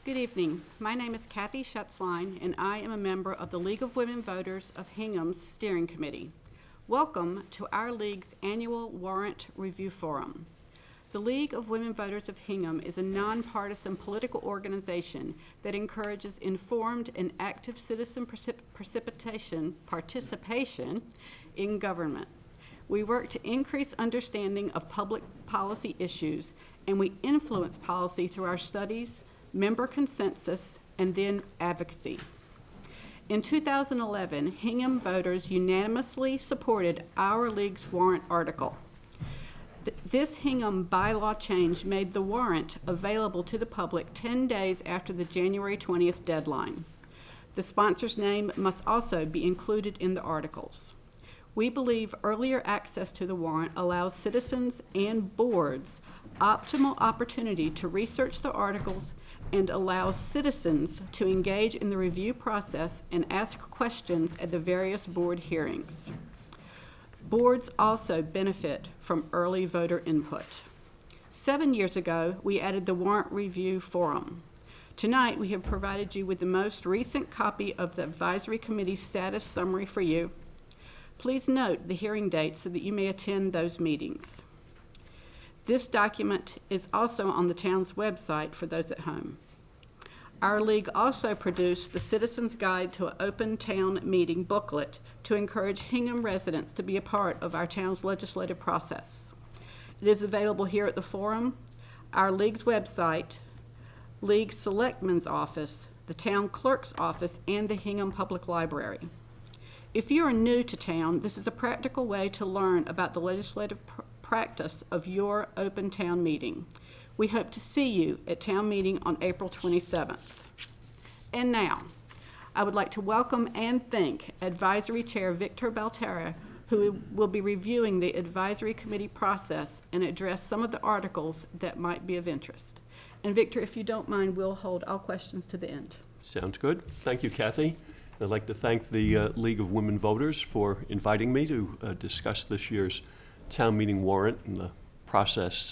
Good evening. My name is Kathy Schutzline, and I am a member of the League of Women Voters of Hingham's Steering Committee. Welcome to our League's annual Warrant Review Forum. The League of Women Voters of Hingham is a nonpartisan political organization that encourages informed and active citizen participation in government. We work to increase understanding of public policy issues, and we influence policy through our studies, member consensus, and then advocacy. In 2011, Hingham voters unanimously supported our League's warrant article. This Hingham bylaw change made the warrant available to the public 10 days after the January 20th deadline. The sponsor's name must also be included in the articles. We believe earlier access to the warrant allows citizens and boards optimal opportunity to research the articles and allows citizens to engage in the review process and ask questions at the various board hearings. Boards also benefit from early voter input. 7 years ago, we added the Warrant Review Forum. Tonight, we have provided you with the most recent copy of the Advisory Committee's status summary for you. Please note the hearing dates so that you may attend those meetings. This document is also on the town's website for those at home. Our League also produced the Citizen's Guide to an Open Town Meeting booklet to encourage Hingham residents to be a part of our town's legislative process. It is available here at the forum, our League's website, League Selectman's office, the town clerk's office, and the Hingham Public Library. If you are new to town, this is a practical way to learn about the legislative practice of your open town meeting. We hope to see you at town meeting on April 27th. And now, I would like to welcome and thank Advisory Chair Victor Baltera, who will be reviewing the Advisory Committee process and address some of the articles that might be of interest. And Victor, if you don't mind, we'll hold all questions to the end. Sounds good. Thank you, Kathy. I'd like to thank the League of Women Voters for inviting me to discuss this year's town meeting warrant and the process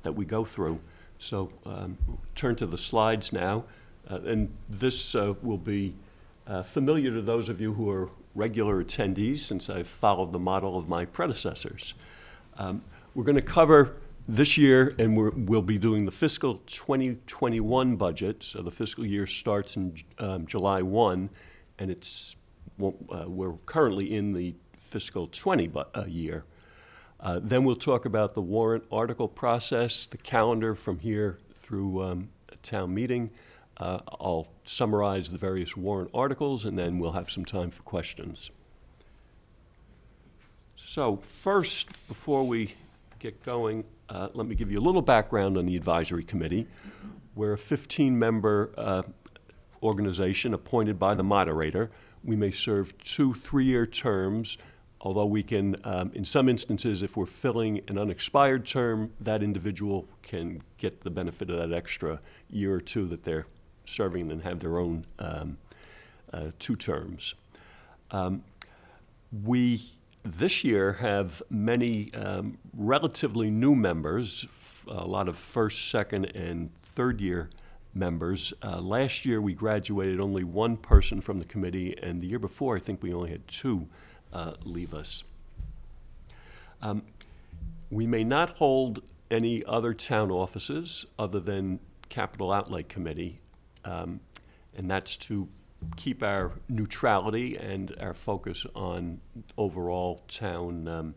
that we go through. So turn to the slides now, and this will be familiar to those of you who are regular attendees since I've followed the model of my predecessors. We're going to cover this year, and we'll be doing the fiscal 2021 budget. So the fiscal year starts in July 1, and we're currently in the fiscal 20 year. Then we'll talk about the warrant article process, the calendar from here through a town meeting. I'll summarize the various warrant articles, and then we'll have some time for questions. So first, before we get going, let me give you a little background on the Advisory Committee. We're a 15-member organization appointed by the moderator. We may serve 2 3-year terms, although we can, in some instances, if we're filling an unexpired term, that individual can get the benefit of that extra year or 2 that they're serving and then have their own 2 terms. We, this year, have many relatively new members, a lot of first, second, and third-year members. Last year, we graduated only 1 person from the committee, and the year before, I think we only had 2 leave us. We may not hold any other town offices other than Capital Outlay Committee, and that's to keep our neutrality and our focus on overall town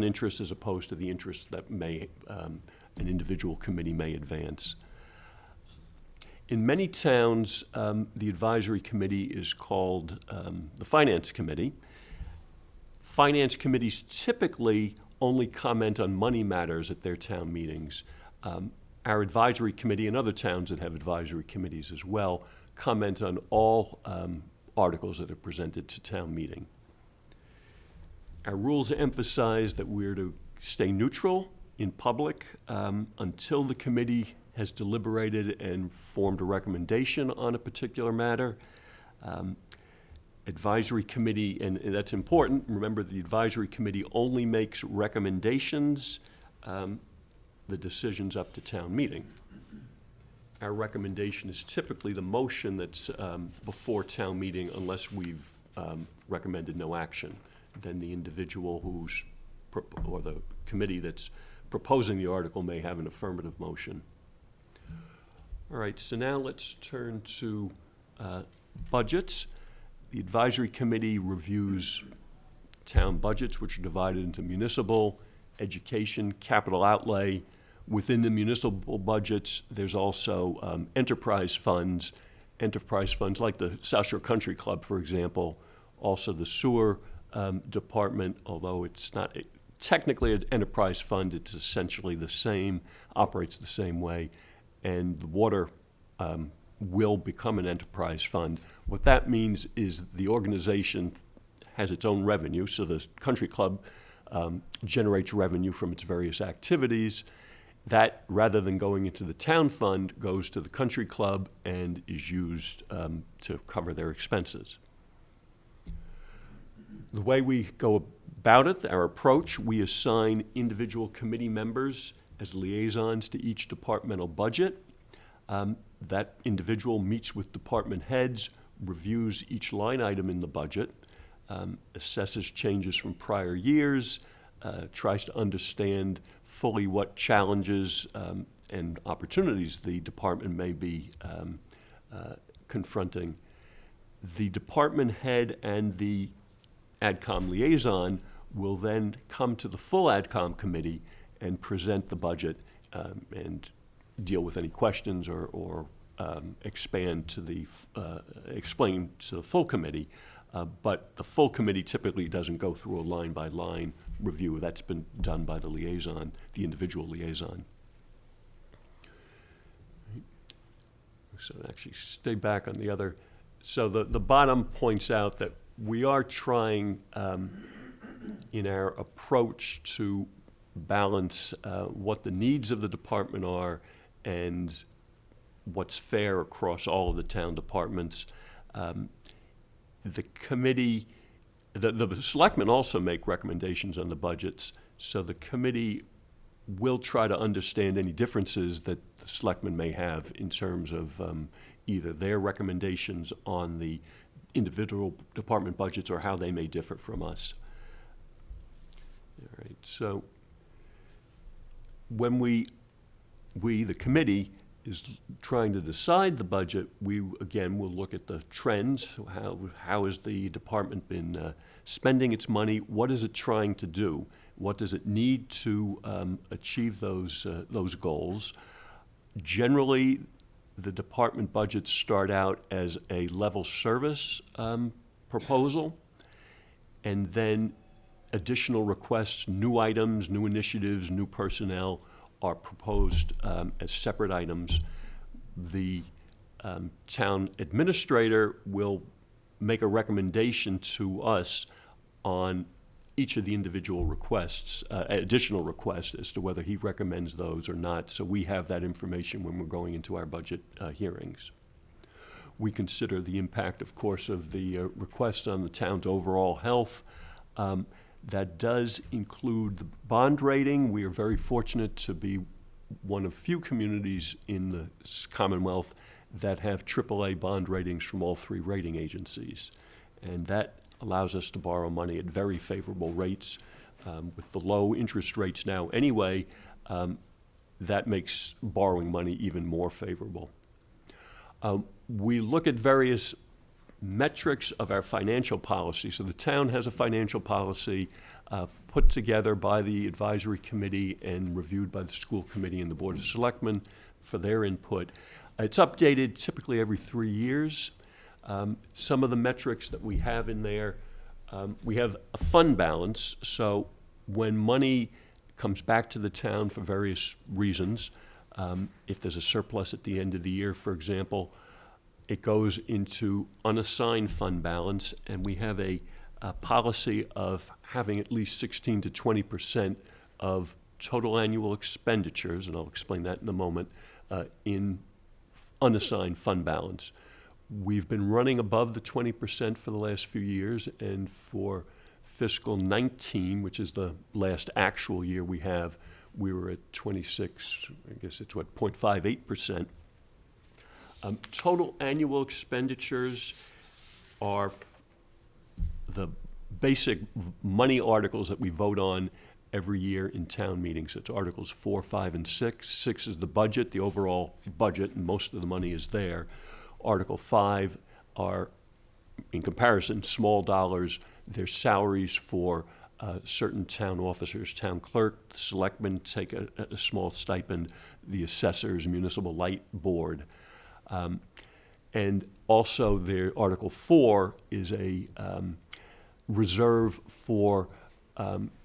interests as opposed to the interests that may an individual committee may advance. In many towns, the Advisory Committee is called the Finance Committee. Finance committees typically only comment on money matters at their town meetings. Our Advisory Committee and other towns that have advisory committees as well comment on all articles that are presented to town meeting. Our rules emphasize that we're to stay neutral in public until the committee has deliberated and formed a recommendation on a particular matter. Advisory Committee, and that's important, remember the Advisory Committee only makes recommendations, the decision's up to town meeting. our recommendation is typically the motion that's before town meeting, unless we've recommended no action. Then the individual or the committee that's proposing the article may have an affirmative motion. All right, so now let's turn to budgets. The advisory committee reviews town budgets, which are divided into municipal, education, capital outlay. Within the municipal budgets, there's also enterprise funds like the South Shore Country Club, for example, also the sewer department, although it's not technically an enterprise fund, it's essentially the same, operates the same way, and the water will become an enterprise fund. What that means is the organization has its own revenue, so the country club generates revenue from its various activities. That, rather than going into the town fund, goes to the country club and is used to cover their expenses. The way we go about it, our approach, we assign individual committee members as liaisons to each departmental budget. That individual meets with department heads, reviews each line item in the budget, assesses changes from prior years, tries to understand fully what challenges and opportunities the department may be confronting. The department head and the AdCom liaison will then come to the full AdCom committee and present the budget and deal with any questions or explain to the full committee. But the full committee typically doesn't go through a line-by-line review. That's been done by the liaison, the individual liaison. So actually stay back on the other. So the bottom points out that we are trying in our approach to balance what the needs of the department are and what's fair across all of the town departments. The committee, the selectmen also make recommendations on the budgets, so the committee will try to understand any differences that the selectmen may have in terms of either their recommendations on the individual department budgets or how they may differ from us. All right, so when the committee is trying to decide the budget, we again will look at the trends. How has the department been spending its money? What is it trying to do? What does it need to achieve those goals? Generally, the department budgets start out as a level service proposal, and then additional requests, new items, new initiatives, new personnel are proposed as separate items. The town administrator will make a recommendation to us on each of the individual requests, additional requests, as to whether he recommends those or not. So we have that information when we're going into our budget hearings. We consider the impact, of course, of the request on the town's overall health. That does include the bond rating. We are very fortunate to be one of few communities in the Commonwealth that have AAA bond ratings from all three rating agencies. And that allows us to borrow money at very favorable rates. With the low interest rates now anyway, that makes borrowing money even more favorable. We look at various metrics of our financial policy. So the town has a financial policy put together by the advisory committee and reviewed by the school committee and the Board of Selectmen for their input. It's updated typically every 3 years. Some of the metrics that we have in there, we have a fund balance. So when money comes back to the town for various reasons, if there's a surplus at the end of the year, for example, it goes into unassigned fund balance, and we have a policy of having at least 16 to 20% of total annual expenditures, and I'll explain that in a moment, in unassigned fund balance. We've been running above the 20% for the last few years, and for fiscal 19, which is the last actual year we have, we were at 26, I guess it's what, 0.58%. Total annual expenditures are the basic money articles that we vote on every year in town meetings. It's Articles 4, 5, and 6. 6 is the budget, the overall budget, and most of the money is there. Article 5 are, in comparison, small dollars. They're salaries for certain town officers, town clerk, selectmen take a small stipend, the assessors, municipal light board. And also their Article 4 is a reserve for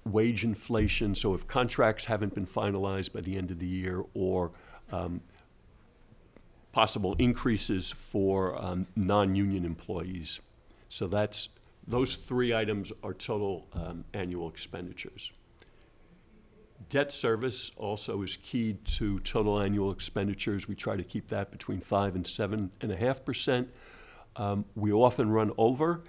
wage inflation. So if contracts haven't been finalized by the end of the year, or possible increases for non-union employees. So those 3 items are total annual expenditures. Debt service also is keyed to total annual expenditures. We try to keep that between 5 and 7.5%. We often run over.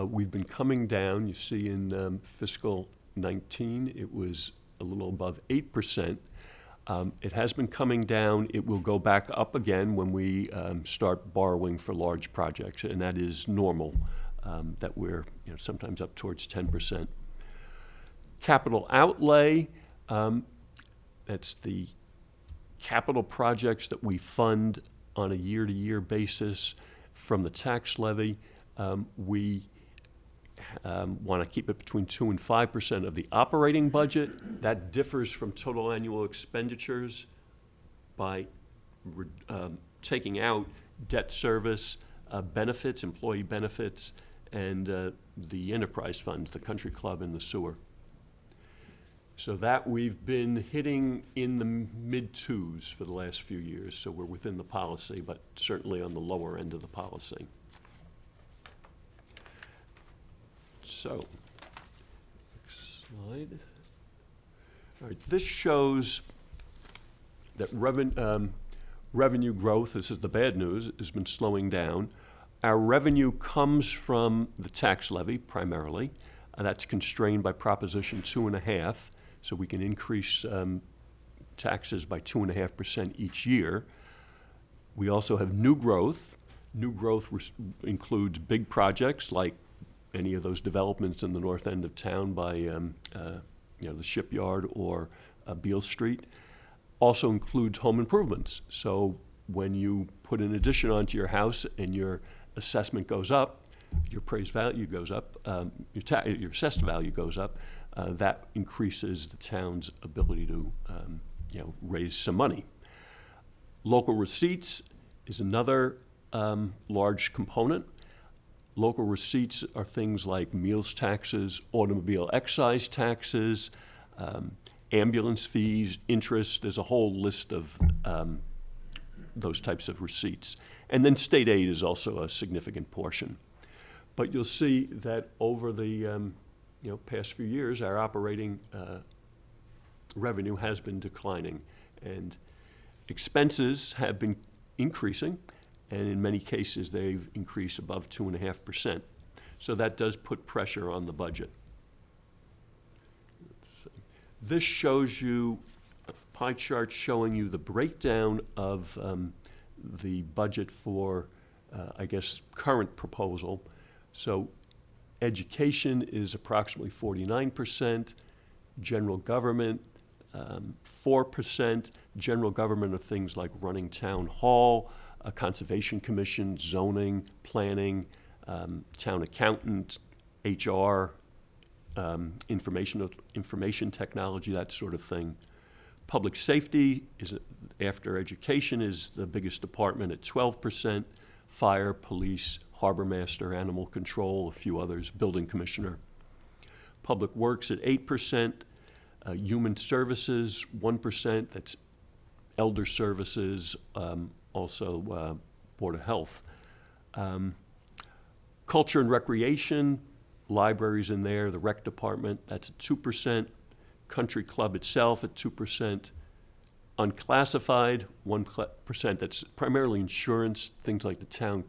We've been coming down. You see in fiscal 19, it was a little above 8%. It has been coming down. It will go back up again when we start borrowing for large projects, and that is normal, that we're sometimes up towards 10%. Capital outlay, that's the capital projects that we fund on a year-to-year basis from the tax levy. We want to keep it between 2 and 5% of the operating budget. That differs from total annual expenditures by taking out debt service, benefits, employee benefits, and the enterprise funds, the country club and the sewer. So that we've been hitting in the mid-2s for the last few years, so we're within the policy, but certainly on the lower end of the policy. So, next slide. All right, this shows that revenue growth, this is the bad news, has been slowing down. Our revenue comes from the tax levy primarily. That's constrained by Proposition 2.5, so we can increase taxes by 2.5% each year. We also have new growth. New growth includes big projects like any of those developments in the north end of town by the shipyard or Beale Street. Also includes home improvements. So when you put an addition onto your house and your assessment goes up, your appraised value goes up, your assessed value goes up, that increases the town's ability to raise some money. Local receipts is another large component. Local receipts are things like meals taxes, automobile excise taxes, ambulance fees, interest. There's a whole list of those types of receipts. And then state aid is also a significant portion. But you'll see that over the past few years, our operating revenue has been declining, and expenses have been increasing, and in many cases they've increased above 2.5%. So that does put pressure on the budget. This shows you a pie chart showing you the breakdown of the budget for, current proposal. So education is approximately 49%, general government 4%. General government are things like running town hall, a conservation commission, zoning, planning, town accountant, HR, information technology, that sort of thing. Public safety is, after education, is the biggest department at 12%. Fire, police, harbor master, animal control, a few others, building commissioner. Public works at 8%. Human services, 1%. That's elder services, also Board of Health. Culture and recreation, libraries in there, the rec department, that's at 2%. Country club itself at 2%. Unclassified, 1%. That's primarily insurance, things like the town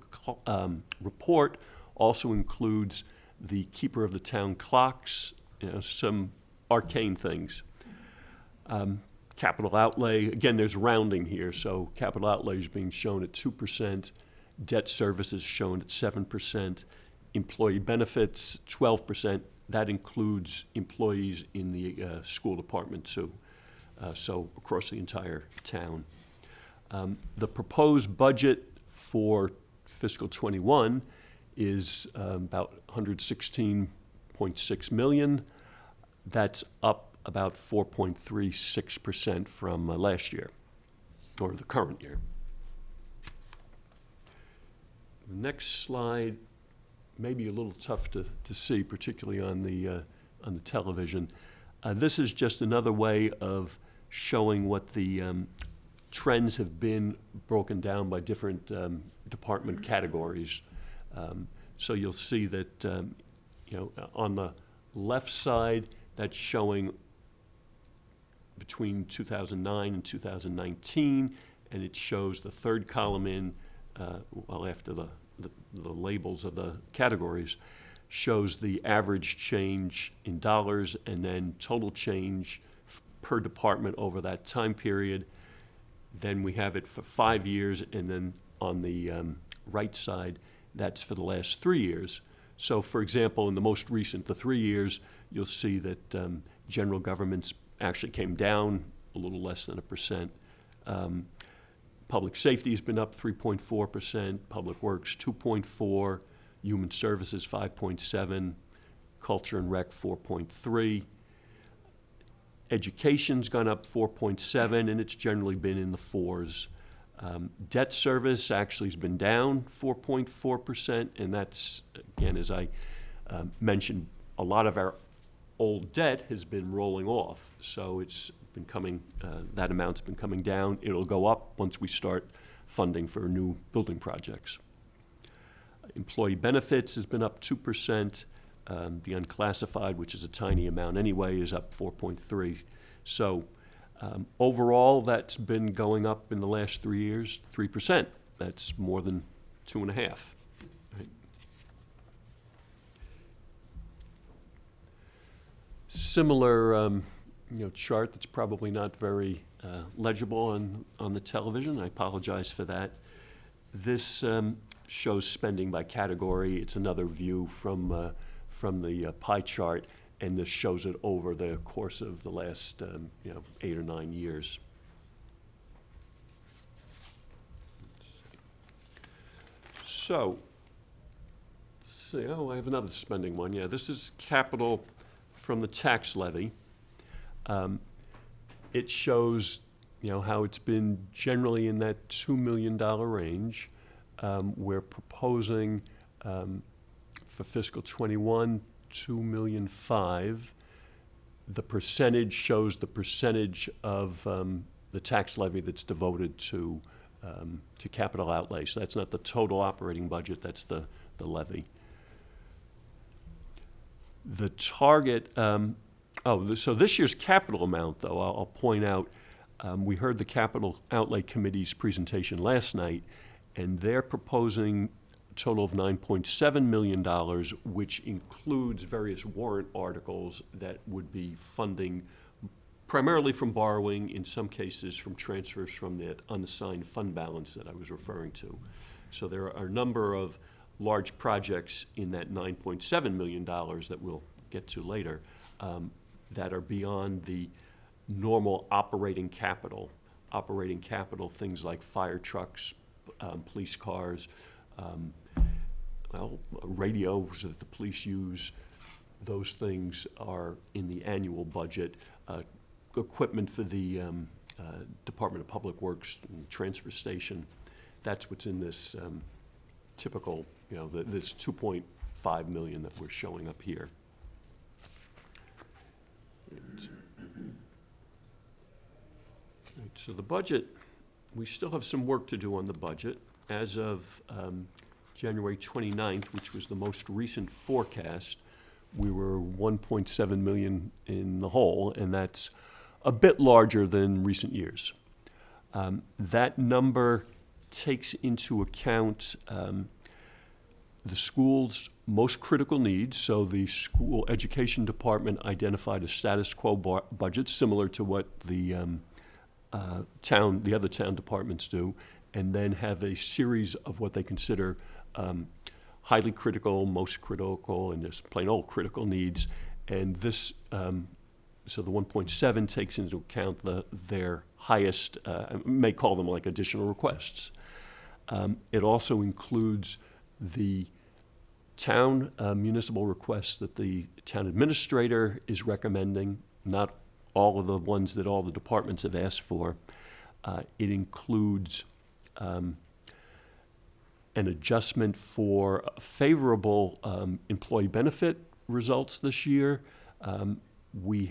report. Also includes the keeper of the town clocks, some arcane things. Capital outlay, again, there's rounding here, so capital outlay is being shown at 2%, debt service is shown at 7%, employee benefits, 12%. That includes employees in the school department too, so across the entire town. The proposed budget for fiscal '21 is about $116.6 million. That's up about 4.36% from last year, or the current year. The next slide may be a little tough to see, particularly on the television. This is just another way of showing what the trends have been broken down by different department categories. So you'll see that on the left side, that's showing between 2009 and 2019, and it shows the third column in, after the labels of the categories, shows the average change in dollars and then total change per department over that time period. Then we have it for 5 years, and then on the right side, that's for the last 3 years. So for example, in the most recent, the 3 years, you'll see that general governments actually came down a little less than 1%. Public safety has been up 3.4%, public works 2.4%, human services 5.7%, culture and rec 4.3%. Education's gone up 4.7%, and it's generally been in the 4s. Debt service actually has been down 4.4%, and that's, again, as I mentioned, a lot of our old debt has been rolling off, so it's been coming, that amount's been coming down. It'll go up once we start funding for new building projects. Employee benefits has been up 2%. The unclassified, which is a tiny amount anyway, is up 4.3%. So overall, that's been going up in the last 3 years, 3%. That's more than 2.5%. Right? Similar chart that's probably not very legible on the television. I apologize for that. This shows spending by category. It's another view from the pie chart, and this shows it over the course of the last 8 or 9 years. So, let's see. Oh, I have another spending one. Yeah, this is capital from the tax levy. It shows how it's been generally in that $2 million range. We're proposing for fiscal '21, $2.5 million. The percentage shows the percentage of the tax levy that's devoted to capital outlay. So that's not the total operating budget, that's the levy. The target, so this year's capital amount, though, I'll point out, we heard the Capital Outlay Committee's presentation last night, and they're proposing a total of $9.7 million, which includes various warrant articles that would be funding primarily from borrowing, in some cases from transfers from that unassigned fund balance that I was referring to. So there are a number of large projects in that $9.7 million that we'll get to later that are beyond the normal operating capital. Operating capital, things like fire trucks, police cars, radios that the police use, those things are in the annual budget. Equipment for the Department of Public Works and transfer station, that's what's in this typical, this $2.5 million that we're showing up here. So the budget, we still have some work to do on the budget. As of January 29th, which was the most recent forecast, we were 1.7 million in the hole, and that's a bit larger than recent years. That number takes into account the school's most critical needs. So the school education department identified a status quo budget similar to what the the other town departments do, and then have a series of what they consider highly critical, most critical, and just plain old critical needs. And this, so the 1.7 takes into account their highest, may call them like additional requests. It also includes the town municipal requests that the town administrator is recommending, not all of the ones that all the departments have asked for. It includes an adjustment for favorable employee benefit results this year. We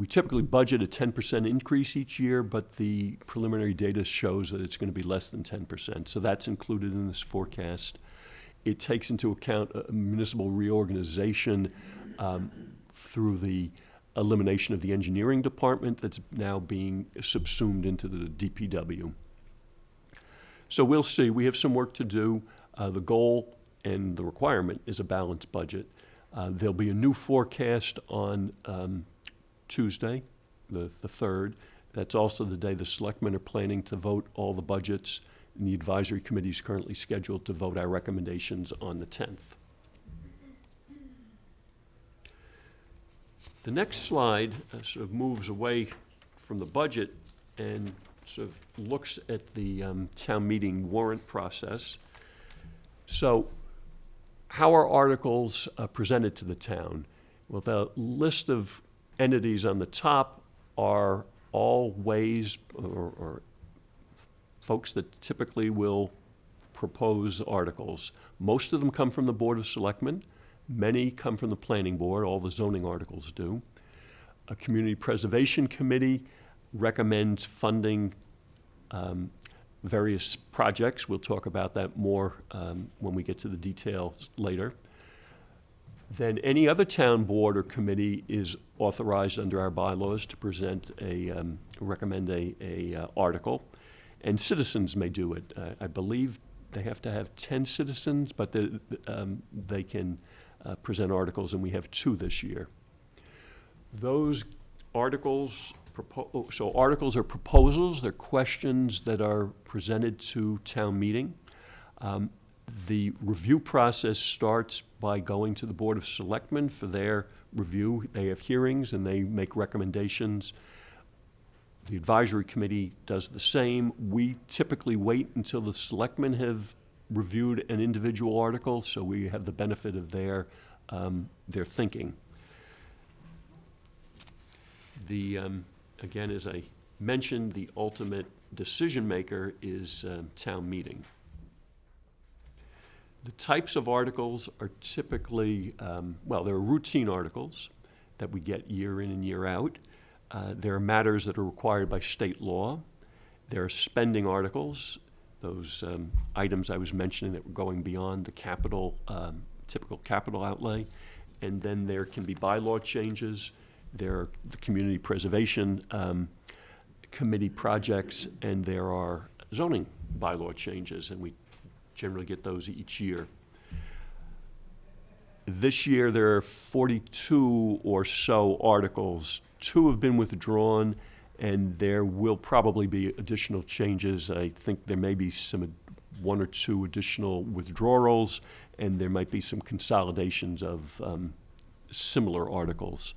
typically budget a 10% increase each year, but the preliminary data shows that it's going to be less than 10%. So that's included in this forecast. It takes into account a municipal reorganization through the elimination of the engineering department that's now being subsumed into the DPW. So we'll see. We have some work to do. The goal and the requirement is a balanced budget. There'll be a new forecast on Tuesday, the 3rd. That's also the day the selectmen are planning to vote all the budgets, and the advisory committee is currently scheduled to vote our recommendations on the 10th. The next slide sort of moves away from the budget and sort of looks at the town meeting warrant process. So how are articles presented to the town? Well, the list of entities on the top are all ways or folks that typically will propose articles. Most of them come from the Board of Selectmen. Many come from the Planning Board. All the zoning articles do. A Community Preservation Committee recommends funding various projects. We'll talk about that more when we get to the details later. Then any other town board or committee is authorized under our bylaws to present recommend a article, and citizens may do it. I believe they have to have 10 citizens, but they can present articles, and we have 2 this year. Those articles, so articles are proposals, they're questions that are presented to town meeting. The review process starts by going to the Board of Selectmen for their review. They have hearings and they make recommendations. The advisory committee does the same. We typically wait until the selectmen have reviewed an individual article, so we have the benefit of their thinking. Again, as I mentioned, the ultimate decision maker is town meeting. The types of articles are typically, well, there are routine articles that we get year in and year out. There are matters that are required by state law. There are spending articles, those items I was mentioning that were going beyond the capital, typical capital outlay. And then there can be bylaw changes. There are the Community Preservation Committee projects, and there are zoning bylaw changes, and we generally get those each year. This year there are 42 or so articles. 2 have been withdrawn, and there will probably be additional changes. I think there may be 1 or 2 additional withdrawals, and there might be some consolidations of similar articles.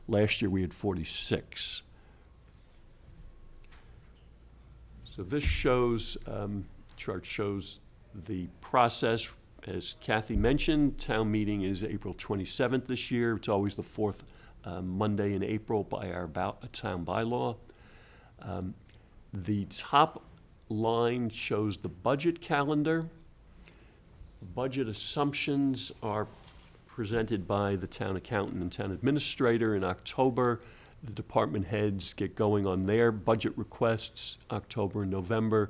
Last year we had 46. So this chart shows the process. As Kathy mentioned, town meeting is April 27th this year. It's always the 4th Monday in April by our town bylaw. The top line shows the budget calendar. Budget assumptions are presented by the town accountant and town administrator in October. The department heads get going on their budget requests October and November.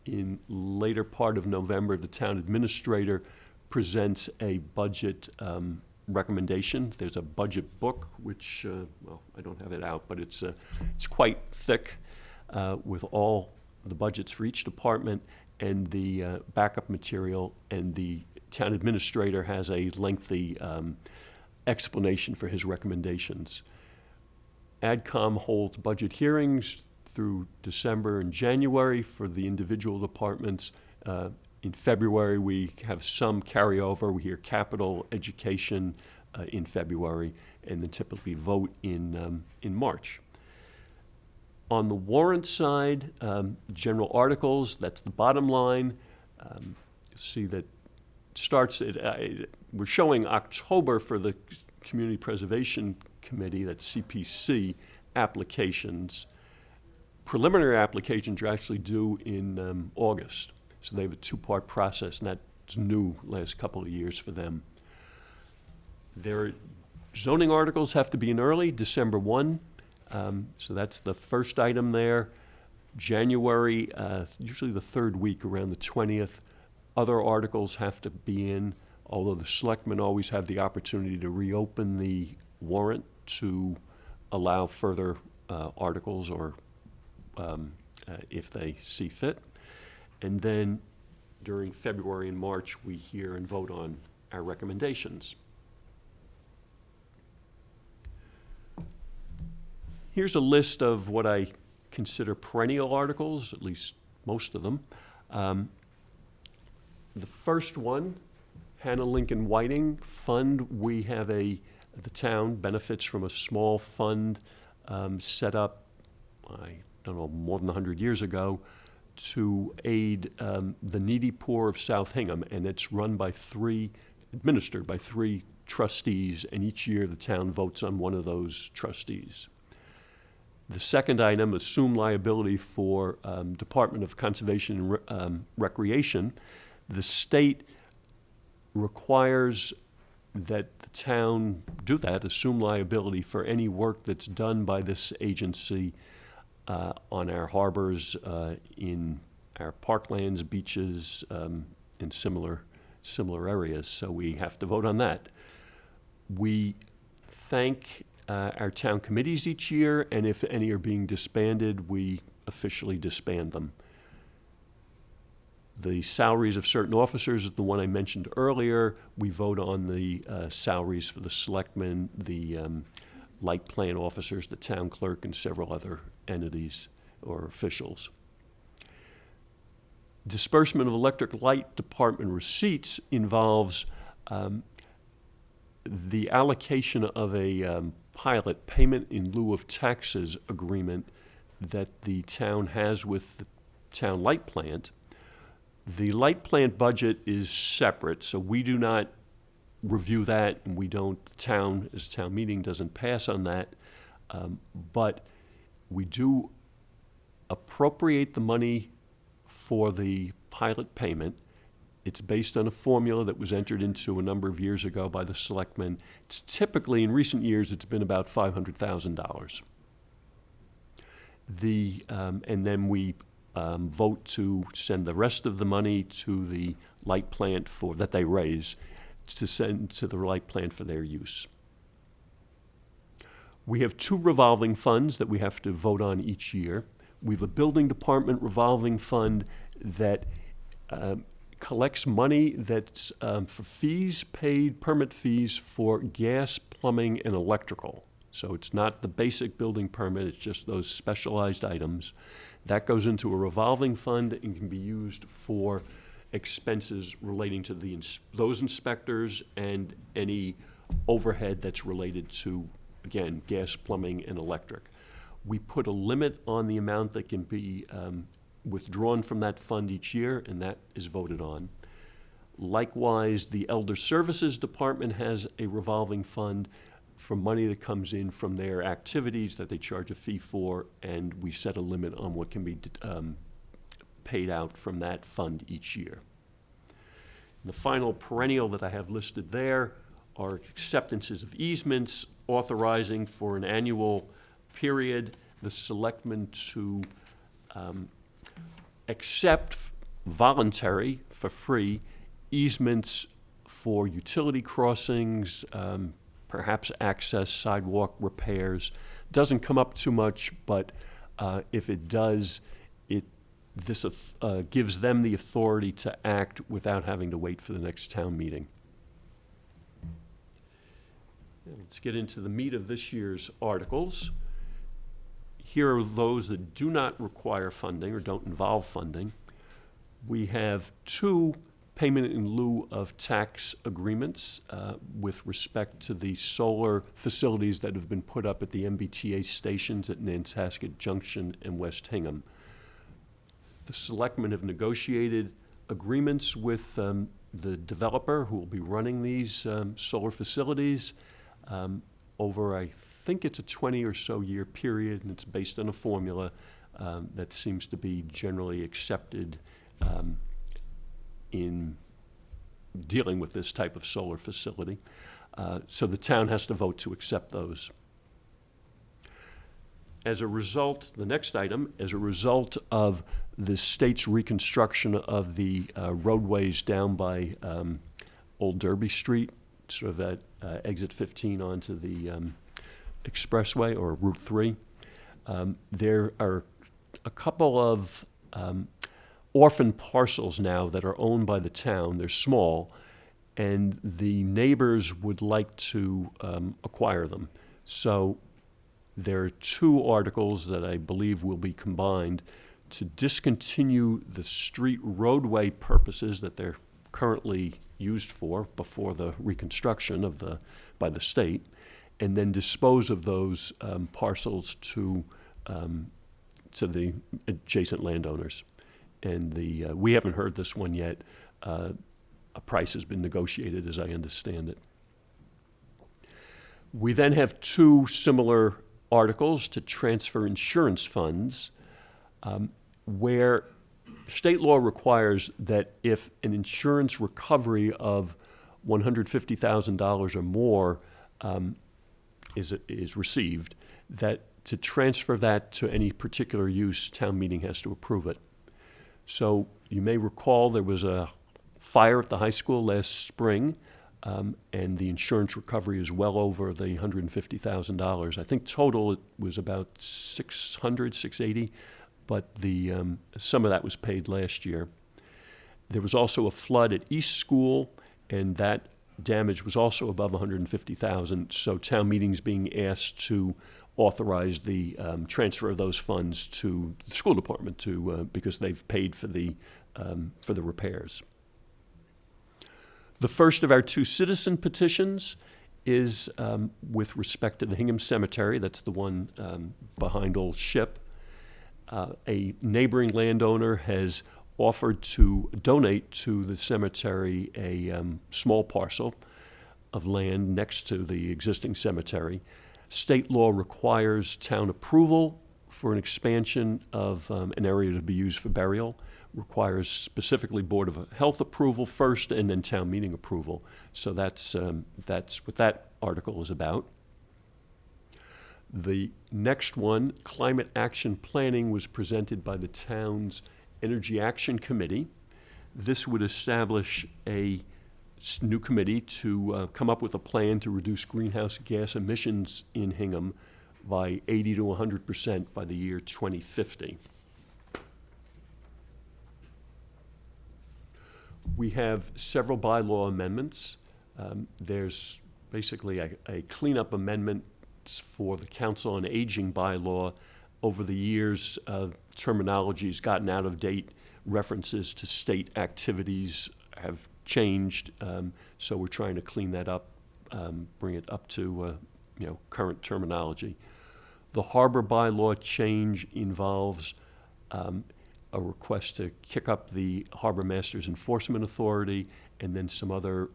In later part of November, the town administrator presents a budget recommendation. There's a budget book, which, well, I don't have it out, but it's quite thick with all the budgets for each department and the backup material, and the town administrator has a lengthy explanation for his recommendations. AdCom holds budget hearings through December and January for the individual departments. In February, we have some carryover. We hear capital, education in February, and then typically vote in March. On the warrant side, general articles, that's the bottom line. See that starts at, we're showing October for the Community Preservation Committee, that's CPC, applications. Preliminary applications are actually due in August. So they have a two-part process, and that's new last couple of years for them. Their zoning articles have to be in early, December 1. So that's the first item there. January, usually the third week around the 20th. Other articles have to be in, although the selectmen always have the opportunity to reopen the warrant to allow further articles or if they see fit. And then during February and March, we hear and vote on our recommendations. Here's a list of what I consider perennial articles, at least most of them. The first one, Hannah Lincoln Whiting Fund. We have the town benefits from a small fund set up, I don't know, more than 100 years ago to aid the needy poor of South Hingham, and it's administered by three trustees, and each year the town votes on one of those trustees. The second item, assume liability for Department of Conservation and Recreation. The state requires that the town do that, assume liability for any work that's done by this agency on our harbors, in our parklands, beaches, and similar areas. So we have to vote on that. We thank our town committees each year, and if any are being disbanded, we officially disband them. The salaries of certain officers is the one I mentioned earlier. We vote on the salaries for the selectmen, the light plant officers, the town clerk, and several other entities or officials. Disbursement of electric light department receipts involves the allocation of a pilot payment in lieu of taxes agreement that the town has with the town light plant. The light plant budget is separate, so we do not review that, and we don't, the town, as town meeting, doesn't pass on that. But we do appropriate the money for the pilot payment. It's based on a formula that was entered into a number of years ago by the selectmen. It's typically, in recent years, it's been about $500,000. And then we vote to send the rest of the money to the light plant that they raise, to send to the light plant for their use. We have two revolving funds that we have to vote on each year. We have a building department revolving fund that collects money that's for fees paid, permit fees for gas, plumbing, and electrical. So it's not the basic building permit, it's just those specialized items. That goes into a revolving fund and can be used for expenses relating to those inspectors and any overhead that's related to, again, gas, plumbing, and electric. We put a limit on the amount that can be withdrawn from that fund each year, and that is voted on. Likewise, the Elder Services Department has a revolving fund for money that comes in from their activities that they charge a fee for, and we set a limit on what can be paid out from that fund each year. And the final perennial that I have listed there are acceptances of easements, authorizing for an annual period the selectmen to accept voluntary, for free, easements for utility crossings, perhaps access, sidewalk repairs. Doesn't come up too much, but if it does, this gives them the authority to act without having to wait for the next town meeting. Let's get into the meat of this year's articles. Here are those that do not require funding or don't involve funding. We have 2 payment in lieu of tax agreements with respect to the solar facilities that have been put up at the MBTA stations at Nantasket Junction and West Hingham. The selectmen have negotiated agreements with the developer who will be running these solar facilities over, I think it's a 20 or so year period, and it's based on a formula that seems to be generally accepted in dealing with this type of solar facility. So the town has to vote to accept those. As a result, the next item, as a result of the state's reconstruction of the roadways down by Old Derby Street, sort of at exit 15 onto the expressway or Route 3, there are a couple of orphan parcels now that are owned by the town. They're small, and the neighbors would like to acquire them. So there are 2 articles that I believe will be combined to discontinue the street roadway purposes that they're currently used for before the reconstruction of by the state, and then dispose of those parcels to the adjacent landowners. And we haven't heard this one yet. A price has been negotiated, as I understand it. We then have 2 similar articles to transfer insurance funds where state law requires that if an insurance recovery of $150,000 or more is received, that to transfer that to any particular use, town meeting has to approve it. So you may recall there was a fire at the high school last spring, and the insurance recovery is well over the $150,000. I think total it was about $680, but some of that was paid last year. There was also a flood at East School, and that damage was also above $150,000. So town meeting's being asked to authorize the transfer of those funds to the school department because they've paid for the repairs. The first of our 2 citizen petitions is with respect to the Hingham Cemetery. That's the one behind Old Ship. A neighboring landowner has offered to donate to the cemetery a small parcel of land next to the existing cemetery. State law requires town approval for an expansion of an area to be used for burial. Requires specifically Board of Health approval first and then town meeting approval. So that's what that article is about. The next one, climate action planning, was presented by the town's Energy Action Committee. This would establish a new committee to come up with a plan to reduce greenhouse gas emissions in Hingham by 80 to 100% by the year 2050. We have several bylaw amendments. There's basically a cleanup amendment for the Council on Aging bylaw. Over the years, terminology's gotten out of date. References to state activities have changed, so we're trying to clean that up, bring it up to current terminology. The harbor bylaw change involves a request to kick up the Harbor Master's Enforcement Authority, and then some other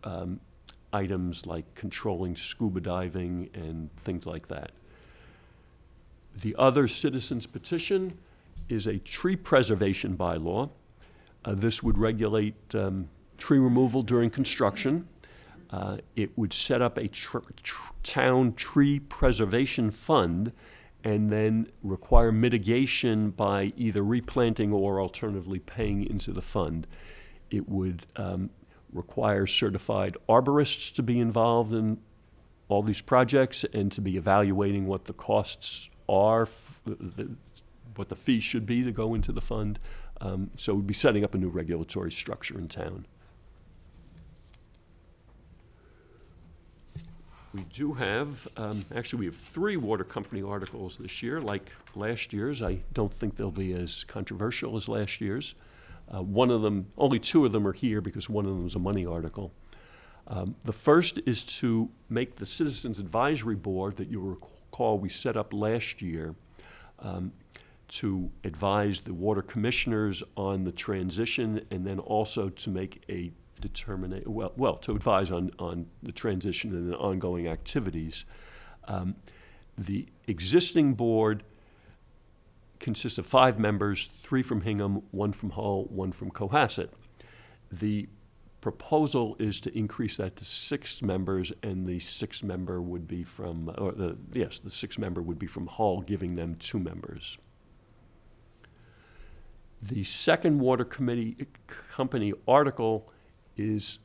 items like controlling scuba diving and things like that. The other citizens petition is a tree preservation bylaw. This would regulate tree removal during construction. It would set up a town tree preservation fund and then require mitigation by either replanting or alternatively paying into the fund. It would require certified arborists to be involved in all these projects and to be evaluating what the costs are, what the fee should be to go into the fund. So we'd be setting up a new regulatory structure in town. We do have, actually, we have 3 water company articles this year, like last year's. I don't think they'll be as controversial as last year's. One of them, only 2 of them are here because one of them is a money article. The first is to make the Citizens Advisory Board that you'll recall we set up last year to advise the water commissioners on the transition, and then also to make a determination, to advise on the transition and the ongoing activities. The existing board consists of 5 members, 3 from Hingham, 1 from Hull, 1 from Cohasset. The proposal is to increase that to 6 members, and the 6th member would be from, the 6th member would be from Hull, giving them 2 members. The second water company article is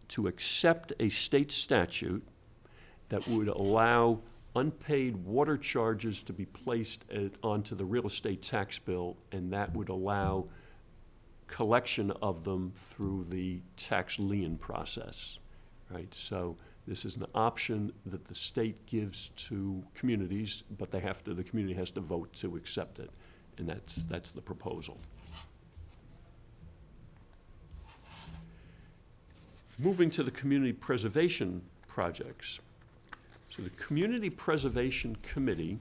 to accept a state statute that would allow unpaid water charges to be placed onto the real estate tax bill, and that would allow collection of them through the tax lien process, right? So this is an option that the state gives to communities, but the community has to vote to accept it, and that's the proposal. Moving to the community preservation projects. So the Community Preservation Committee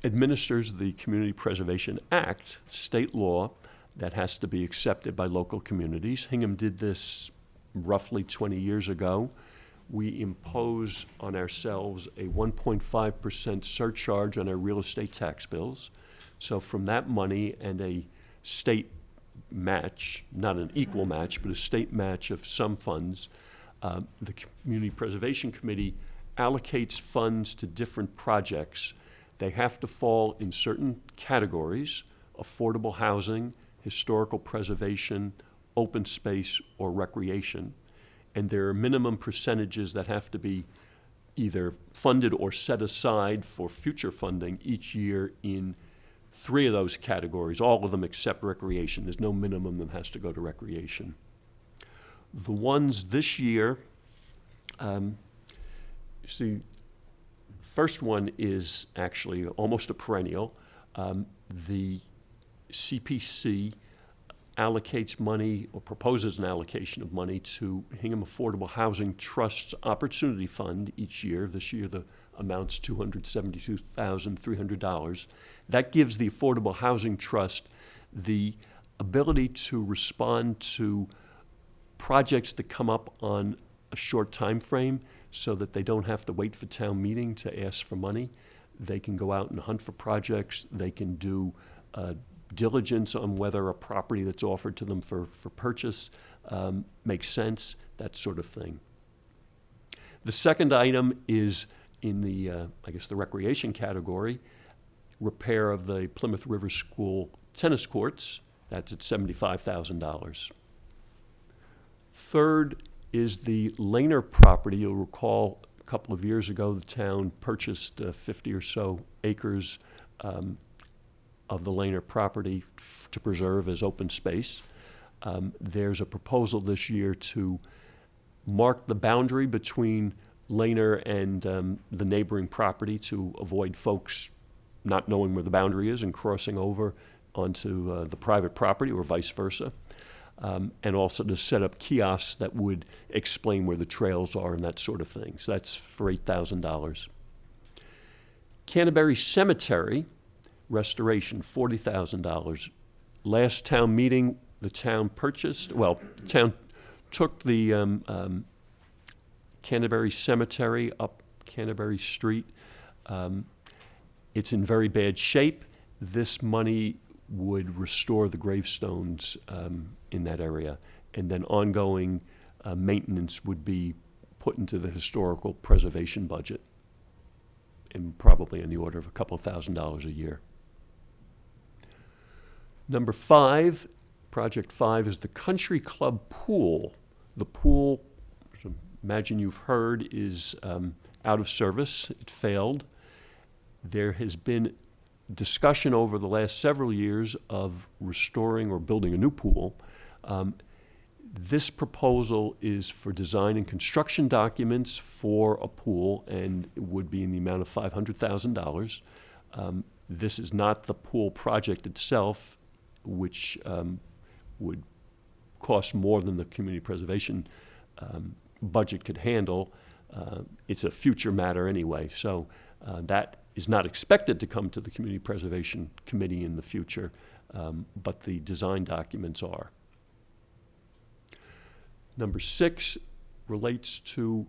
administers the Community Preservation Act, state law, that has to be accepted by local communities. Hingham did this roughly 20 years ago. We impose on ourselves a 1.5% surcharge on our real estate tax bills. So from that money and a state match, not an equal match, but a state match of some funds, the Community Preservation Committee allocates funds to different projects. They have to fall in certain categories: affordable housing, historical preservation, open space, or recreation. And there are minimum percentages that have to be either funded or set aside for future funding each year in 3 of those categories, all of them except recreation. There's no minimum that has to go to recreation. The ones this year, see, first one is actually almost a perennial. The CPC allocates money, or proposes an allocation of money, to Hingham Affordable Housing Trust's Opportunity Fund each year. This year the amount's $272,300. That gives the Affordable Housing Trust the ability to respond to projects that come up on a short time frame, so that they don't have to wait for town meeting to ask for money. They can go out and hunt for projects. They can do diligence on whether a property that's offered to them for purchase makes sense, that sort of thing. The second item is in the, the recreation category: repair of the Plymouth River School tennis courts. That's at $75,000. Third is the Laner property. You'll recall a couple of years ago the town purchased 50 or so acres of the Laner property to preserve as open space. There's a proposal this year to mark the boundary between Laner and the neighboring property to avoid folks not knowing where the boundary is and crossing over onto the private property, or vice versa. And also to set up kiosks that would explain where the trails are and that sort of thing. So that's for $8,000. Canterbury Cemetery restoration, $40,000. Last town meeting, the town town took the Canterbury Cemetery up Canterbury Street. It's in very bad shape. This money would restore the gravestones in that area, and then ongoing maintenance would be put into the historical preservation budget, and probably in the order of a couple of $1,000s a year. Number 5, project 5, is the Country Club pool. The pool, imagine you've heard, is out of service. It failed. There has been discussion over the last several years of restoring or building a new pool. This proposal is for design and construction documents for a pool, and it would be in the amount of $500,000. This is not the pool project itself, which would cost more than the community preservation budget could handle. It's a future matter anyway, so that is not expected to come to the Community Preservation Committee in the future, but the design documents are. Number 6 relates to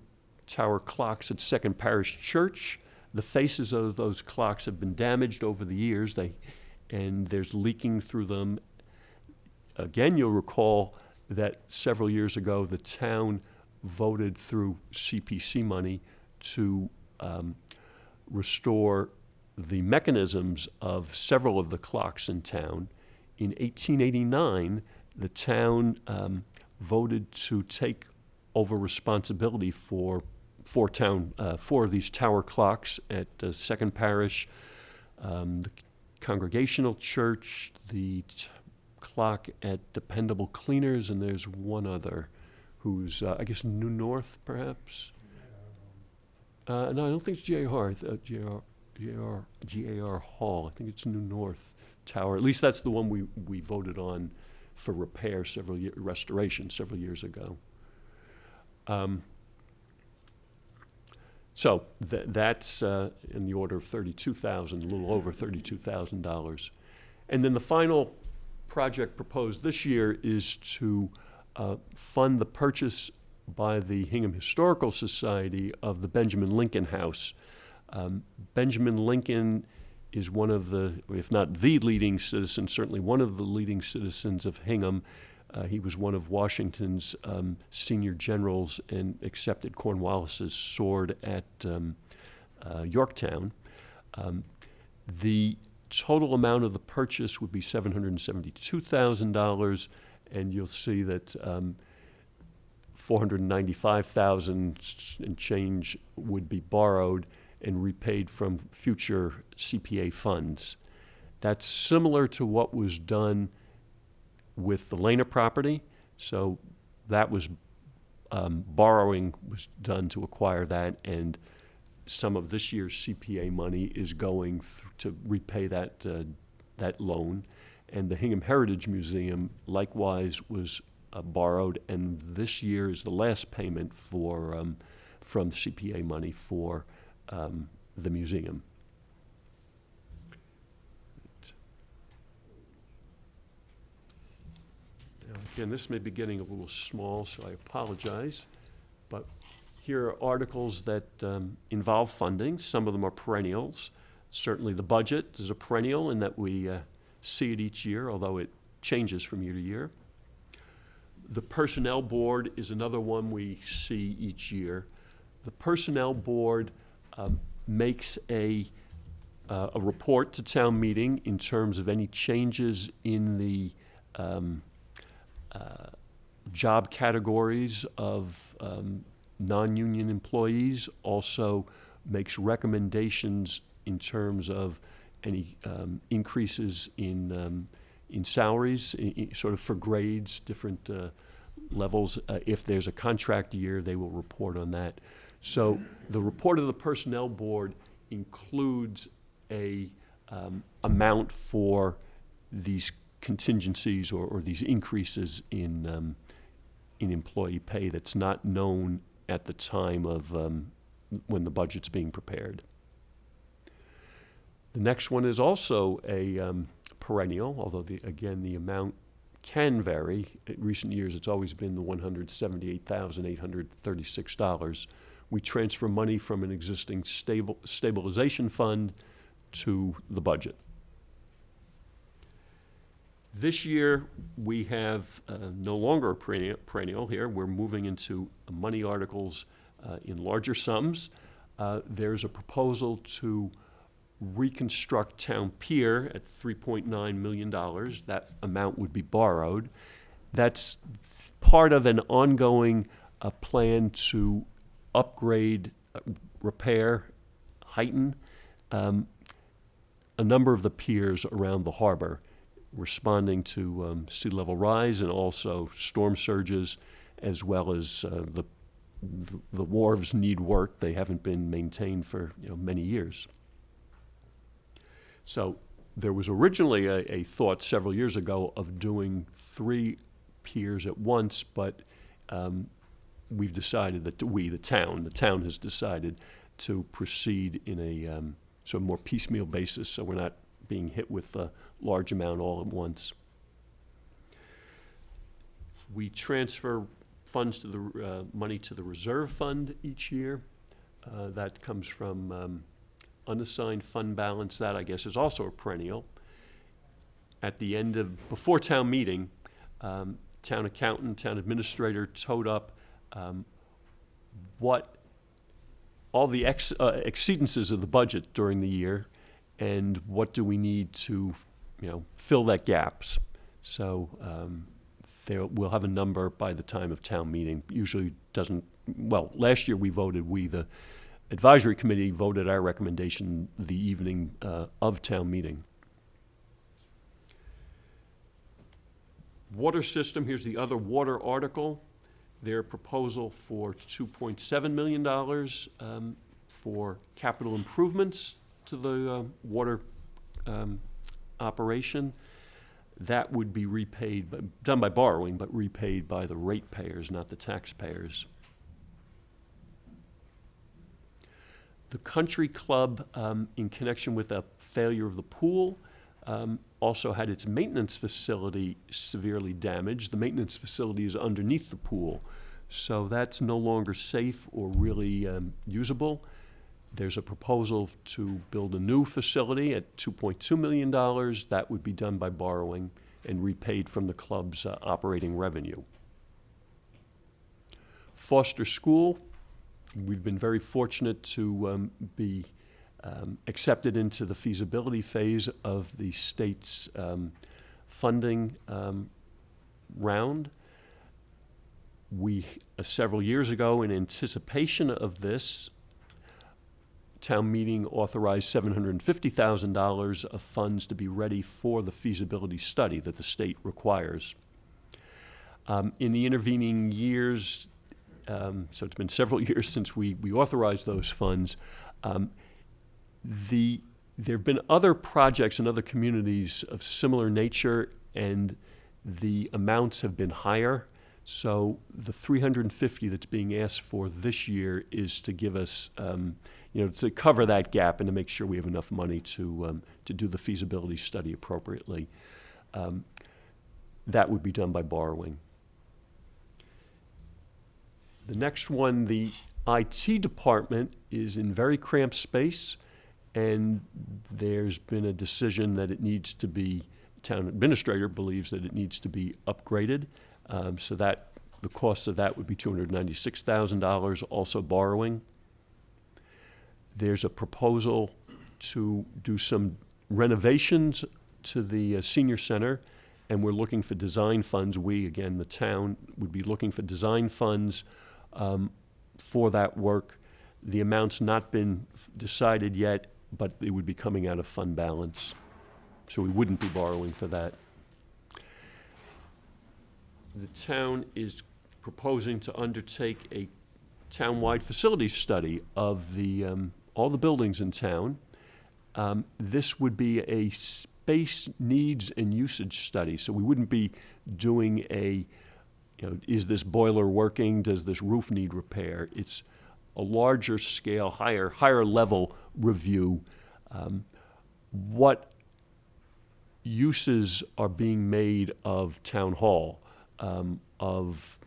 tower clocks at Second Parish Church. The faces of those clocks have been damaged over the years, and there's leaking through them. Again, you'll recall that several years ago, the town voted through CPC money to restore the mechanisms of several of the clocks in town. In 1889, the town voted to take over responsibility for these tower clocks at Second Parish, the Congregational Church, the clock at Dependable Cleaners, and there's one other who's, I guess, New North, perhaps? No, I don't think it's GAR Hall. I think it's New North Tower. At least that's the one we voted on for repair restoration several years ago. So that's in the order of $32,000, a little over $32,000. And then the final project proposed this year is to fund the purchase by the Hingham Historical Society of the Benjamin Lincoln House. Benjamin Lincoln is one of the, if not the leading citizen, certainly one of the leading citizens of Hingham. He was one of Washington's senior generals and accepted Cornwallis's sword at Yorktown. The total amount of the purchase would be $772,000, and you'll see that $495,000 and change would be borrowed and repaid from future CPA funds. That's similar to what was done with the Lena property. So that was borrowing was done to acquire that, and some of this year's CPA money is going to repay that loan. And the Hingham Heritage Museum likewise was borrowed, and this year is the last payment for from CPA money for the museum. Now, again, this may be getting a little small, so I apologize, but here are articles that involve funding. Some of them are perennials. Certainly the budget is a perennial in that we see it each year, although it changes from year to year. The Personnel Board is another one we see each year. The Personnel Board makes a report to town meeting in terms of any changes in the job categories of non-union employees, also makes recommendations in terms of any increases in salaries, sort of for grades, different levels. If there's a contract year, they will report on that. So the report of the Personnel Board includes a amount for these contingencies or these increases in employee pay that's not known at the time of when the budget's being prepared. The next one is also a perennial, although again the amount can vary. In recent years, it's always been the $178,836. We transfer money from an existing stabilization fund to the budget. This year, we have no longer a perennial here. We're moving into money articles in larger sums. There's a proposal to reconstruct Town Pier at $3.9 million. That amount would be borrowed. That's part of an ongoing plan to upgrade, repair, heighten a number of the piers around the harbor. responding to sea level rise and also storm surges, as well as the wharves need work. They haven't been maintained for many years. So there was originally a thought several years ago of doing 3 piers at once, but we've decided that the town has decided to proceed in a sort of more piecemeal basis, so we're not being hit with a large amount all at once. We transfer funds to the money to the reserve fund each year. That comes from unassigned fund balance. That, I guess, is also a perennial. At the end of, before town meeting, town accountant, town administrator towed up what all the exceedances of the budget during the year, and what do we need to, fill that gaps. So we'll have a number by the time of town meeting. Usually doesn't, well, last year the advisory committee voted our recommendation the evening of town meeting. Water system, here's the other water article. Their proposal for $2.7 million for capital improvements to the water operation. That would be repaid, done by borrowing, but repaid by the ratepayers, not the taxpayers. The country club, in connection with a failure of the pool, also had its maintenance facility severely damaged. The maintenance facility is underneath the pool, so that's no longer safe or really usable. There's a proposal to build a new facility at $2.2 million. That would be done by borrowing and repaid from the club's operating revenue. Foster School, we've been very fortunate to be accepted into the feasibility phase of the state's funding round. We, several years ago, in anticipation of this, town meeting authorized $750,000 of funds to be ready for the feasibility study that the state requires. In the intervening years, so it's been several years since we authorized those funds, there have been other projects in other communities of similar nature, and the amounts have been higher. So the $350 that's being asked for this year is to give us, to cover that gap and to make sure we have enough money to do the feasibility study appropriately. That would be done by borrowing. The next one, the IT department is in very cramped space, and there's been a decision that it needs to be, town administrator believes that it needs to be upgraded. So that the cost of that would be $296,000, also borrowing. There's a proposal to do some renovations to the senior center, and we're looking for design funds. We, again, the town, would be looking for design funds for that work. The amount's not been decided yet, but it would be coming out of fund balance, so we wouldn't be borrowing for that. The town is proposing to undertake a town-wide facilities study of the all the buildings in town. This would be a space needs and usage study, so we wouldn't be doing a, is this boiler working? Does this roof need repair? It's a larger scale, higher level review. What uses are being made of town hall, of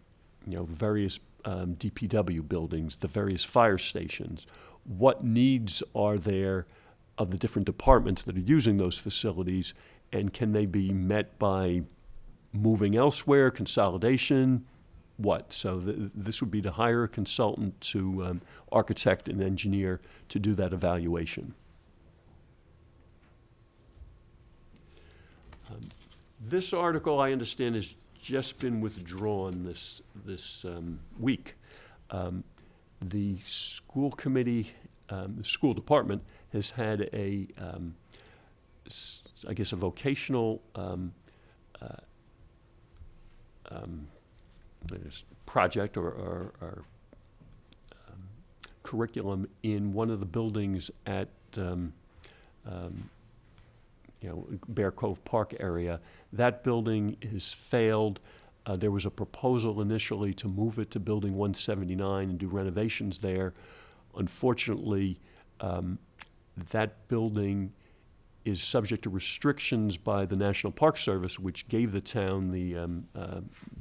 various DPW buildings, the various fire stations? What needs are there of the different departments that are using those facilities, and can they be met by moving elsewhere, consolidation, what? So this would be to hire a consultant to architect and engineer to do that evaluation. This article, I understand, has just been withdrawn this week. The school committee, the school department has had a I guess, a vocational project or curriculum in one of the buildings at Bear Cove Park area. That building has failed. There was a proposal initially to move it to Building 179 and do renovations there. Unfortunately, that building is subject to restrictions by the National Park Service, which gave the town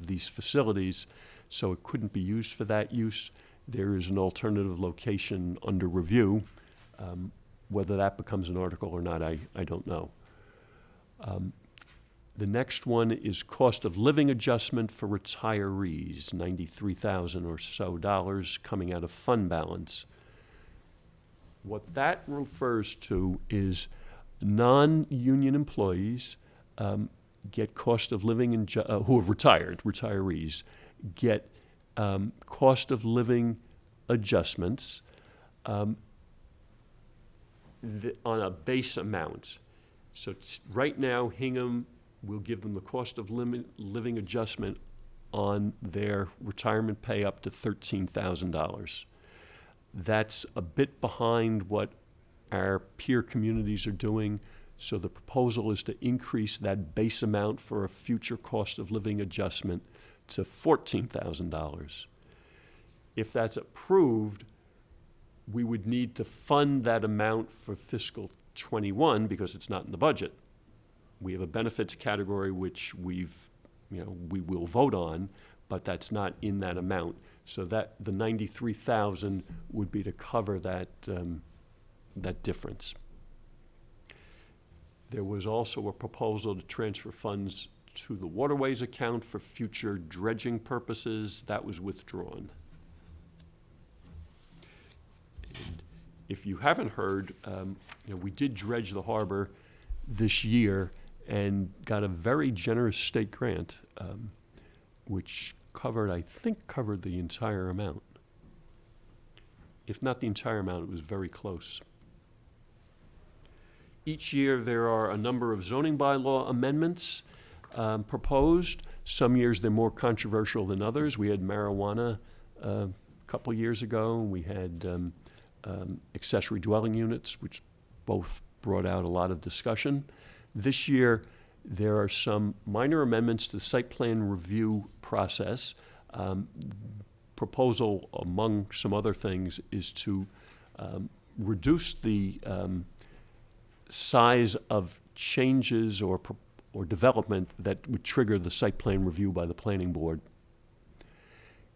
these facilities, so it couldn't be used for that use. There is an alternative location under review. Whether that becomes an article or not, I don't know. The next one is cost of living adjustment for retirees, $93,000 or so coming out of fund balance. What that refers to is non-union employees get cost of living, who have retirees, get cost of living adjustments on a base amount. So right now, Hingham will give them the cost of living adjustment on their retirement pay up to $13,000. That's a bit behind what our peer communities are doing, so the proposal is to increase that base amount for a future cost of living adjustment to $14,000. If that's approved, we would need to fund that amount for fiscal '21 because it's not in the budget. We have a benefits category which we will vote on, but that's not in that amount. So that the $93,000 would be to cover that difference. There was also a proposal to transfer funds to the waterways account for future dredging purposes. That was withdrawn. And if you haven't heard, we did dredge the harbor this year and got a very generous state grant, which I think covered the entire amount. If not the entire amount, it was very close. Each year there are a number of zoning bylaw amendments proposed. Some years they're more controversial than others. We had marijuana a couple years ago. We had accessory dwelling units, which both brought out a lot of discussion. This year, there are some minor amendments to the site plan review process. Proposal, among some other things, is to reduce the size of changes or development that would trigger the site plan review by the planning board.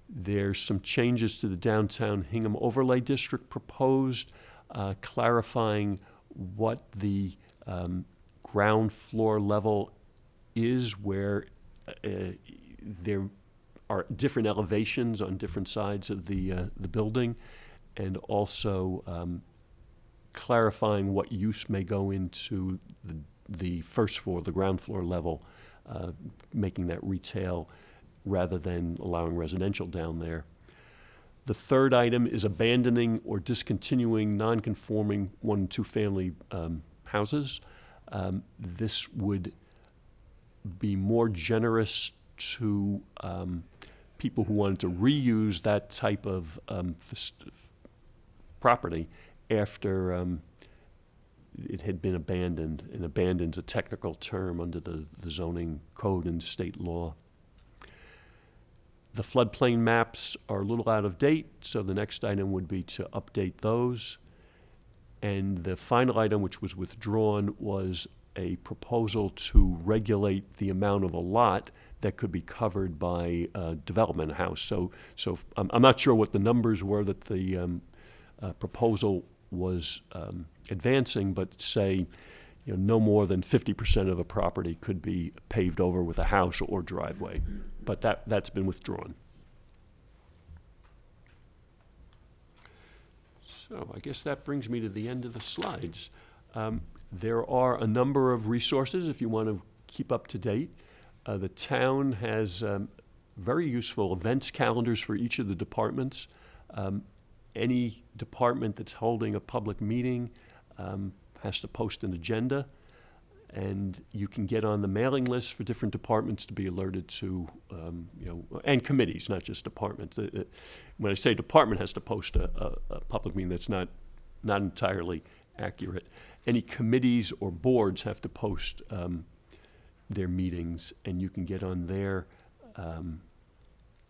There's some changes to the downtown Hingham overlay district proposed, clarifying what the ground floor level is, where there are different elevations on different sides of the building, and also clarifying what use may go into the first floor, the ground floor level, making that retail rather than allowing residential down there. The third item is abandoning or discontinuing non-conforming 1- and 2-family houses. This would be more generous to people who wanted to reuse that type of property after it had been abandoned, and abandoned's a technical term under the zoning code and state law. The floodplain maps are a little out of date, so the next item would be to update those. And the final item, which was withdrawn, was a proposal to regulate the amount of a lot that could be covered by a development house. So I'm not sure what the numbers were that the proposal was advancing, but say no more than 50% of a property could be paved over with a house or driveway. But that's been withdrawn. So I guess that brings me to the end of the slides. There are a number of resources if you want to keep up to date. The town has very useful events calendars for each of the departments. Any department that's holding a public meeting has to post an agenda. And you can get on the mailing list for different departments to be alerted to, and committees, not just departments. When I say department has to post a public meeting, that's not entirely accurate. Any committees or boards have to post their meetings, and you can get on their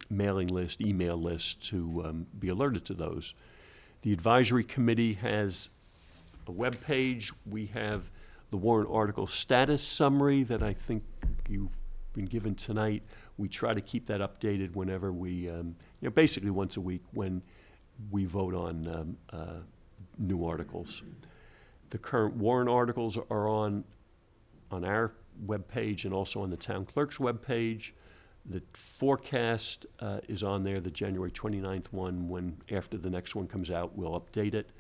mailing list, email list to be alerted to those. The advisory committee has a web page. We have the warrant article status summary that I think you've been given tonight. We try to keep that updated whenever we, basically once a week when we vote on new articles. The current warrant articles are on our webpage and also on the town clerk's webpage. The forecast is on there, the January 29th one. When after the next one comes out, we'll update it.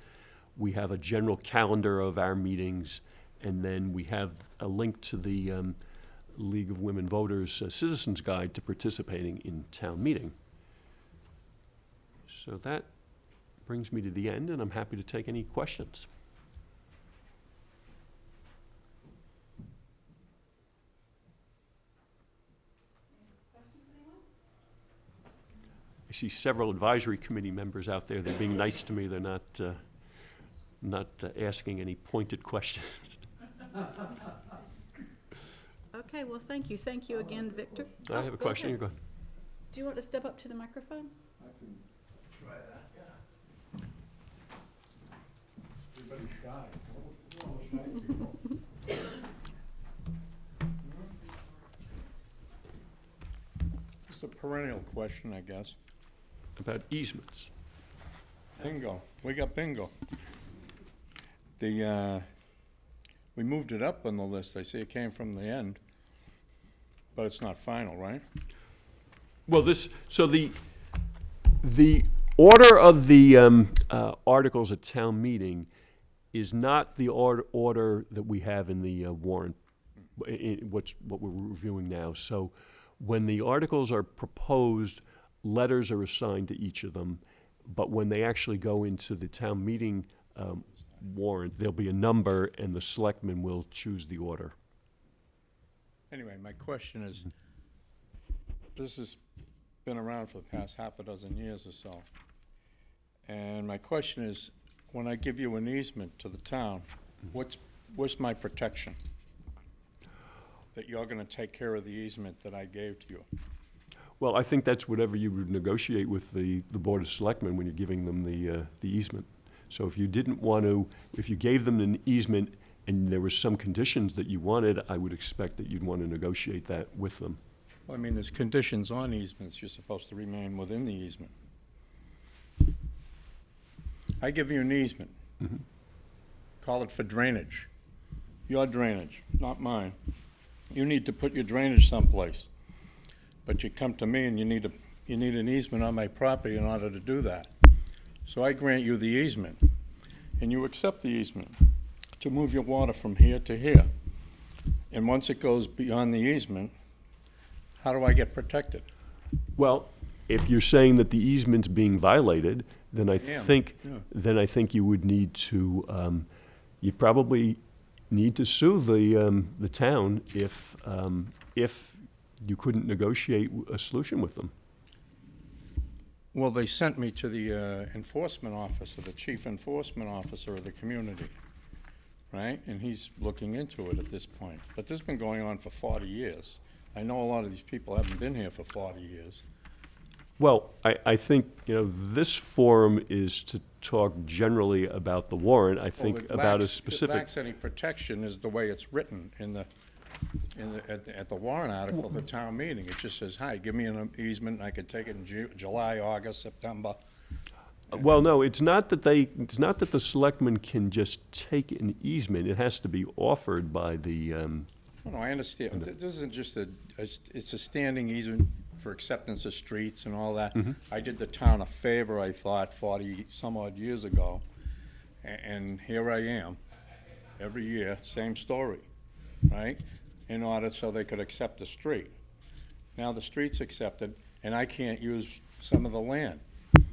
We have a general calendar of our meetings, and then we have a link to the League of Women Voters Citizens Guide to participating in town meeting. So that brings me to the end, and I'm happy to take any questions. I see several advisory committee members out there. They're being nice to me. They're not asking any pointed questions. Okay, well, thank you. Thank you again, Victor. I have a question. You go ahead. Do you want to step up to the microphone? I can try that, yeah. Everybody's shy. We're all shy people. Just a perennial question, I guess. About easements. Bingo. We got bingo. We moved it up on the list. I see it came from the end, but it's not final, right? Well, so the order of the articles at town meeting is not the order that we have in the warrant, what we're reviewing now. So when the articles are proposed, letters are assigned to each of them, but when they actually go into the town meeting warrant, there'll be a number, and the selectmen will choose the order. Anyway, my question is, this has been around for the past half a dozen years or so. And my question is, when I give you an easement to the town, what's my protection? That you're gonna take care of the easement that I gave to you? Well, I think that's whatever you would negotiate with the Board of Selectmen when you're giving them the easement. So if you didn't want to, if you gave them an easement and there were some conditions that you wanted, I would expect that you'd want to negotiate that with them. Well, I mean, there's conditions on easements. You're supposed to remain within the easement. I give you an easement. Mhm. Call it for drainage. Your drainage, not mine. You need to put your drainage someplace. But you come to me and you need an easement on my property in order to do that. So I grant you the easement, and you accept the easement to move your water from here to here. And once it goes beyond the easement, how do I get protected? Well, if you're saying that the easement's being violated, then I think you would need to, you probably need to sue the town if you couldn't negotiate a solution with them. Well, they sent me to the enforcement officer, the chief enforcement officer of the community, right? And he's looking into it at this point. But this has been going on for 40 years. I know a lot of these people haven't been here for 40 years. Well, I think, this forum is to talk generally about the warrant. I think about a specific. It lacks any protection is the way it's written at the warrant article of the town meeting. It just says, hi, give me an easement, and I could take it in July, August, September. Well, no, it's not that the selectmen can just take an easement. It has to be offered by the. No, I understand. This isn't just it's a standing easement for acceptance of streets and all that. Mm-hmm. I did the town a favor, I thought, 40 some odd years ago, and here I am, every year, same story, right? In order so they could accept the street. Now the street's accepted, and I can't use some of the land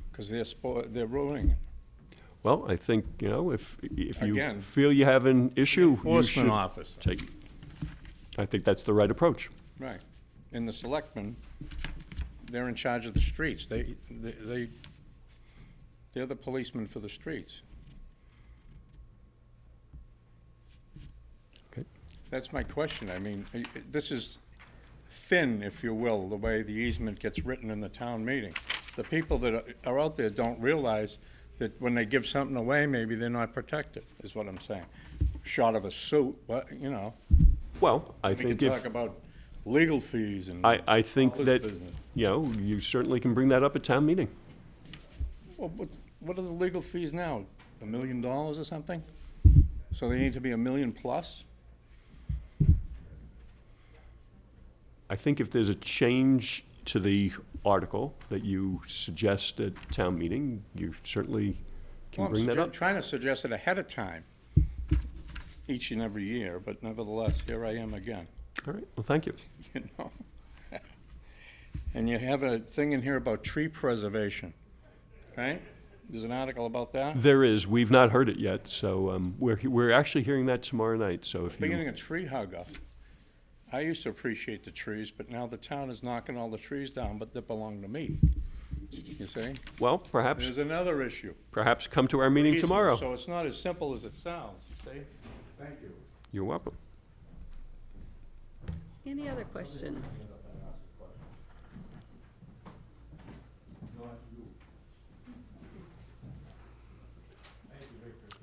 because they're ruining it. Well, I think, if you Again, feel you have an issue, you should Enforcement officer. take. I think that's the right approach. Right. And the selectmen, they're in charge of the streets. They're the policemen for the streets. Okay. That's my question. I mean, this is thin, if you will, the way the easement gets written in the town meeting. The people that are out there don't realize that when they give something away, maybe they're not protected, is what I'm saying. Short of a suit, but, you know, Well, I we think can if, talk about legal fees and I think all this that, business. you know, you certainly can bring that up at town meeting. Well, what are the legal fees now? $1 million or something? So they need to be $1 million plus? I think if there's a change to the article that you suggest at town meeting, you certainly can Well, bring that I'm up. trying to suggest it ahead of time, each and every year, but nevertheless, here I am again, All right, well, thank you. you know? And you have a thing in here about tree preservation, right? There's an article about that? There is, we've not heard it yet, so we're actually hearing that tomorrow night, so if Beginning you, a tree hugger. I used to appreciate the trees, but now the town is knocking all the trees down, but that belong to me. You see? well, perhaps There's another issue. come to our meeting Easement, tomorrow. So it's not as simple as it sounds, see? Thank you. You're welcome. Any other questions?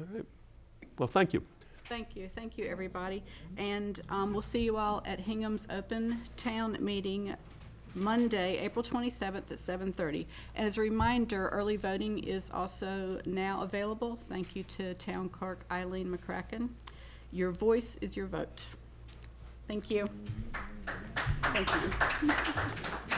All right, well, thank you. Thank you, everybody. And we'll see you all at Hingham's Open Town Meeting Monday, April 27th at 7:30. And as a reminder, early voting is also now available. Thank you to Town Clerk Eileen McCracken. Your voice is your vote. Thank you. Thank you.